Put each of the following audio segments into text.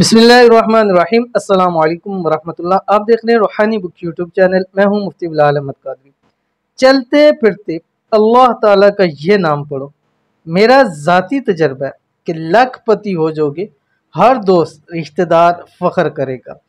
बिस्मिल्लाहिर्रहमानिर्रहीम। अस्सलाम वालेकुम वरहमतुल्लाह। आप देख रहे हैं रूहानी बुक यूट्यूब चैनल। मैं हूं मुफ्ती बिलाल अहमद कादरी। चलते फिरते अल्लाह ताला का ये नाम पढ़ो। मेरा ज़ाती तजर्बा है कि लखपति हो जाओगे, हर दोस्त रिश्तेदार फ़ख्र करेगा।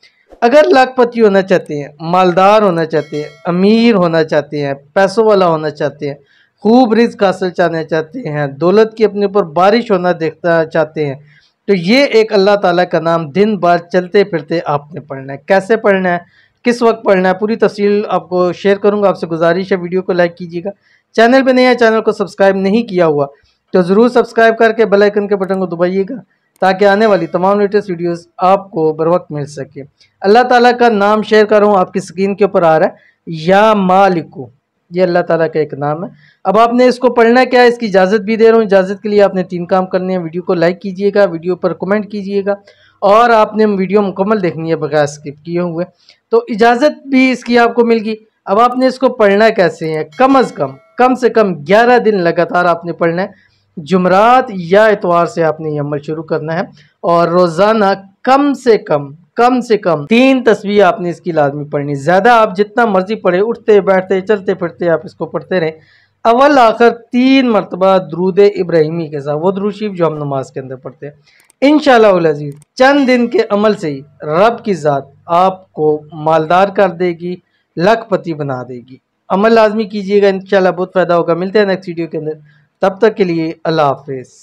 अगर लखपति होना चाहते हैं, मालदार होना चाहते हैं, अमीर होना चाहते हैं, पैसों वाला होना चाहते हैं, खूब रिज़्क हासिल चाहना चाहते हैं, दौलत की अपने ऊपर बारिश होना देखना चाहते हैं, तो ये एक अल्लाह ताला का नाम दिन भर चलते फिरते आपने पढ़ना है। कैसे पढ़ना है, किस वक्त पढ़ना है, पूरी तफसील आपको शेयर करूंगा। आपसे गुजारिश है वीडियो को लाइक कीजिएगा। चैनल पे नए हैं, चैनल को सब्सक्राइब नहीं किया हुआ तो ज़रूर सब्सक्राइब करके बेल आइकन के बटन को दबाइएगा ताकि आने वाली तमाम लेटेस्ट वीडियोस आपको बर वक्त मिल सके। अल्लाह ताला का नाम शेयर कर रहा हूँ, आपकी स्क्रीन के ऊपर आ रहा है, या मालिकू। ये अल्लाह ताला का एक नाम है। अब आपने इसको पढ़ना क्या है, इसकी इजाज़त भी दे रहा हूँ। इजाज़त के लिए आपने 3 काम करने हैं। वीडियो को लाइक कीजिएगा, वीडियो पर कमेंट कीजिएगा, और आपने वीडियो मुकम्मल देखनी है बगैर स्किप किए हुए। तो इजाज़त भी इसकी आपको मिल गई। अब आपने इसको पढ़ना कैसे है, कम से कम 11 दिन लगातार आपने पढ़ना है। जुमरात या इतवार से आपने ये अमल शुरू करना है, और रोज़ाना कम से कम 3 तस्बीह आपने इसकी लाजमी पढ़नी। ज़्यादा आप जितना मर्जी पढ़े, उठते बैठते चलते फिरते आप इसको पढ़ते रहें। अव्वल आखिर 3 मरतबा दरूद इब्राहिमी के साथ, वो दरूद शरीफ जो हम नमाज के अंदर पढ़ते हैं। इंशाअल्लाह अज़ीज़ चंद दिन के अमल से ही रब की ज़ात आपको मालदार कर देगी, लखपति बना देगी। अमल लाजमी कीजिएगा, इंशाअल्लाह बहुत फ़ायदा होगा। मिलते हैं नेक्स्ट वीडियो के अंदर, तब तक के लिए अल्लाह हाफिज़।